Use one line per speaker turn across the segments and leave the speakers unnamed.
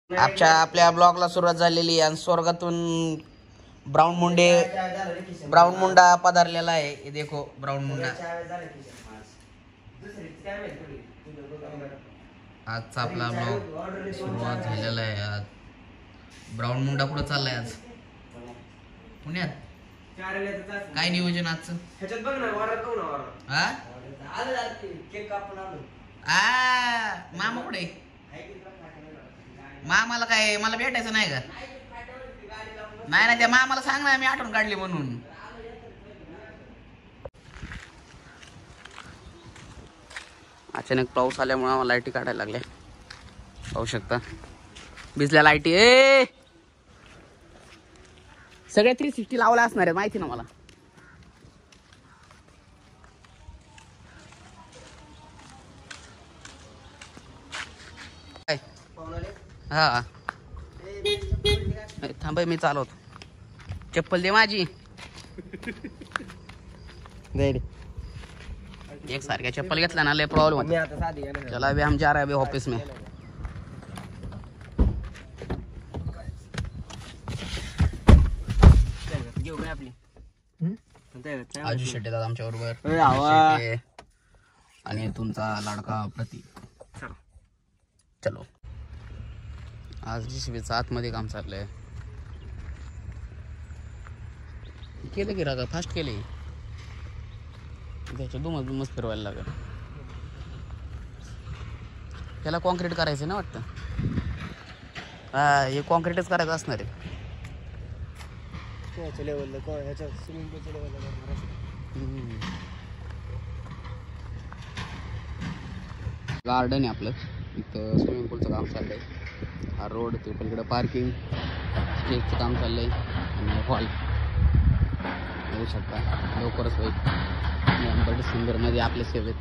आपल्या ब्लॉगला सुरुवात झालेली आणि स्वर्गातून ब्राऊन मुंडा पधारलेला आहे. हे देखो ब्राऊन मुंडा. आजचा आपला ब्लॉग सुरुवात झालेला आहे. आज ब्राऊन मुंडा कुठं चाललाय? आज पुण्यात. काय नियोजन आजचं? मामा कुठे? मामाला काय मला भेटायचं नाही का? नाही ना, त्या मामाला सांग ना मी आठवण काढली म्हणून. अचानक पाऊस आल्यामुळे आम्हाला लाईटी काढायला लागल्या. पाहू शकता भिजल्या लाईटी. सगळ्या 360 लावल्या असणार आहे माहिती ना मला. हा थांब मी चालवतो. चप्पल दे माझी. एक सारख्या चप्पल घेतला ना लय प्रॉब्लेम होता. चला अभी हम जा रहे हैं अभी ऑफिस में. आजू शेट्टी दादा आमच्या बरोबर आणि तुमचा लाडका प्रतीक. चलो आज जीसीबीचं आतमध्ये काम चाललंय. केलं की रागा फास्ट केले. त्याच्या दुमच फिरवायला लागेल. त्याला कॉन्क्रीट करायचं ना वाटतं. हा हे कॉन्क्रीटच करायचं असणार आहे. गार्डन आहे आपलं. इथं स्विमिंग पूलचं काम चाललंय. हा रोड ते पलीकडे पार्किंग स्टेजचं काम चाललंय आणि हॉल होऊ शकता लवकरच होईल. नोव्हेंबर डिसेंबरमध्ये आपल्या सेवेत.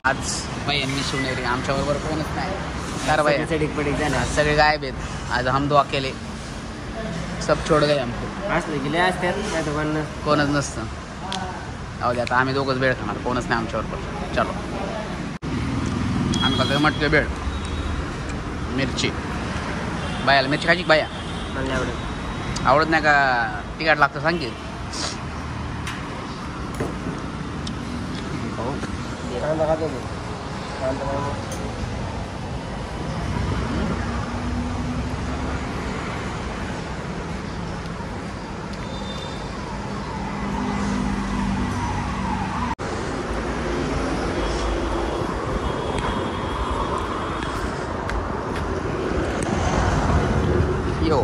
आज मी शिवनेरी आमच्या बरोबर कोणच नाही. सगळे गायब आहेत. आज हम दुआ केले सब छोड गए हमको. गेले असतात कोणच नसतं. जाऊ दे आता आम्ही दोघंच बेळ खाणार. कोणच नाही आमच्या बरोबर. चलो आम्ही कसं मटके बेळ मिरची. बायाला मिरची खायची बाया आवडत नाही का? तिखट लागतं सांग की.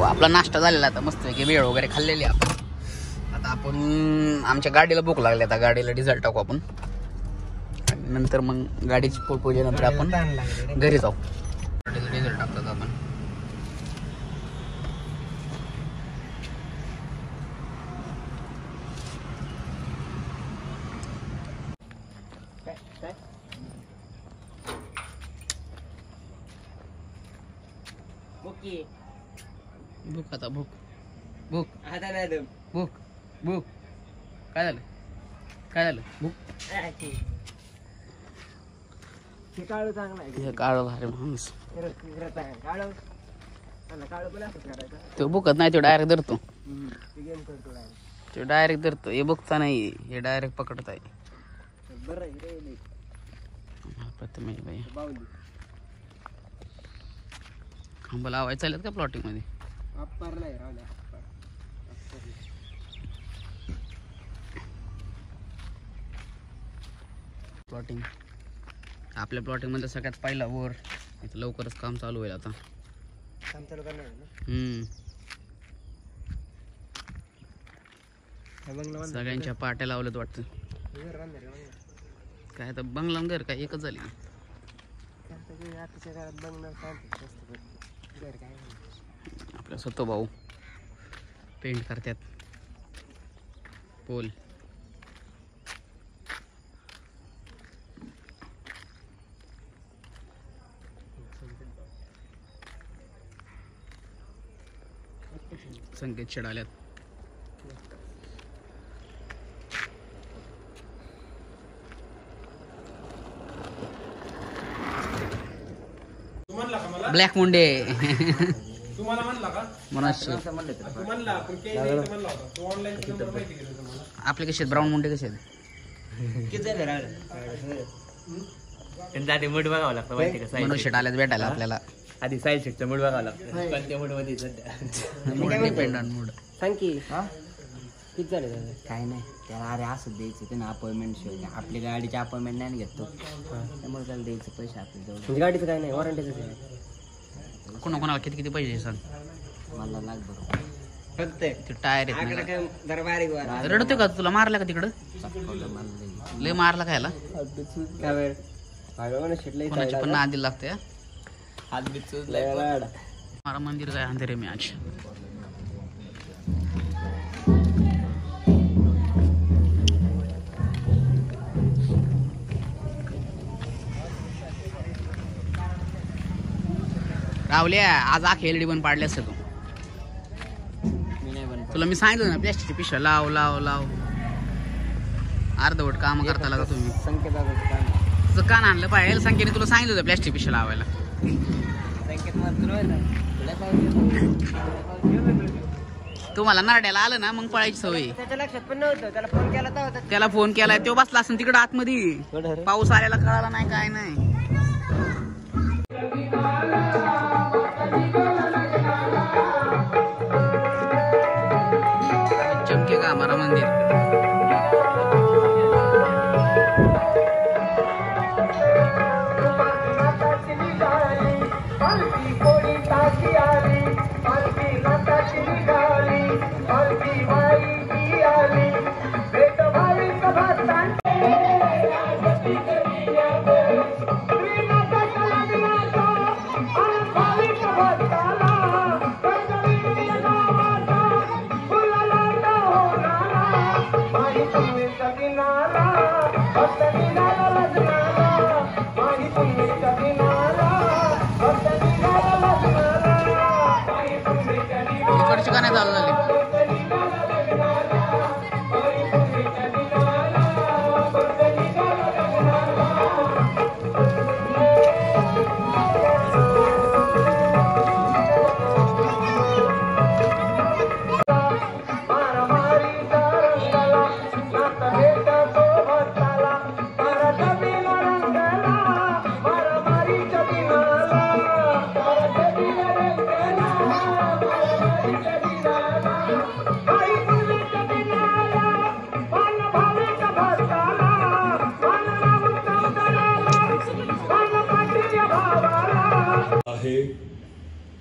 आपला नाश्ता झालेला आता मस्त की वेळ वगैरे खाल्लेली आपण. आता आपण आमच्या गाडीला भूक लागली. आता गाडीला डिझेल टाकू आपण. नंतर मग गाडीची पूजेनंतर आपण घरी जाऊ. डिझेल टाकतात आपण. भूक आता भूक भूक आता नाही. भूक भूक काय झालं? काय झालं? भूक काळू चांगला आहे. काळू भारी माणूस. तो भुकत नाही. तो डायरेक्ट धरतो. तो डायरेक्ट धरतो. हे भुकता नाही. हे डायरेक्ट पकडत आहे. प्रथमेश भाई खांब लावायचं चालत का प्लॉटिंग मध्ये? प्लॉटिंग आपल्या प्लॉटिंग मध्ये सगळ्यात पहिला वर इथं लवकरच काम चालू होईल आता.
काम चालू करणार आहे ना.
सगळ्यांच्या पाट्या लावल्यात वाटतं. काय तर बंगला घर काय एकच झाली. आपल्या स्वतः भाऊ पेंट करतात पोल. संकेत चढाल्यात. ब्लॅक मुंडे
तुम्हाला म्हणला का
आपले कसे आहेत ब्राऊन मुंडे कसे आहेत.
त्यांचा मूड बघावं लागतं माहिती का.
मनोज शेट आल्यात भेटायला आपल्याला.
आधी साईल शेटचा मूड बघावं लागतं. कोणत्या मूड मध्ये सध्या
डिपेंड ऑन मूड.
सांग की किती झाले
काय नाही त्याला अरे असं द्यायचं ते ना अपॉइंटमेंट शिवाय आपली गाडीची अपॉइंटमेंट नाही घेतो त्यामुळे त्याला द्यायचं पैसे आपले जवळ.
म्हणजे गाडीचं काय नाही वॉरंटीच
कोणाकोणाला किती किती पाहिजे सांग.
मला लाग बरोबर
फक्त
ते टायर आहेत ना.
जरा बारीक
रडतोय का तुला. मारला का तिकडं
मला
लय मारला खायला.
काय वेळ
कोणाची पण नादी लागते.
हात बीत
हमारा मंदिर गया अंधेरे में आज. रावल्या आज आखे एलईडी पण पाडले असते तू. तुला मी सांगितलं ना प्लॅस्टिकची पिशव्या लाव लाव लाव. अर्धवट काम करता लागा तुम्ही. तुझं कान आणलं पाहिजे. संख्येने तुला सांगितलं होतं प्लॅस्टिक पिशव्या लावायला. तुम्हाला नरड्याला आलं ना मग पळायची सवय.
त्याच्या लक्षात पण नव्हतं. त्याला फोन केला तर
त्याला फोन केलाय तो बसला असं तिकडं आतमध्ये. पाऊस आलेला कळाला नाही काय नाही. चमकेगा हमारा मंदिर. इकडची का नाही चालू झाली.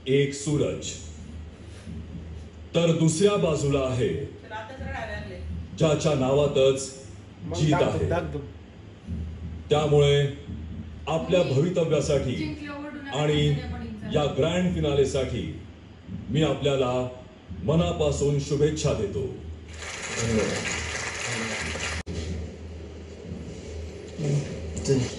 एक सूरज तर दुसऱ्या बाजूला आहे ज्याच्या नावातच जीत आहे. त्यामुळे आपल्या भवितव्यासाठी आणि या ग्रँड फिनालेसाठी मी आपल्याला मनापासून शुभेच्छा देतो. धन्यवाद.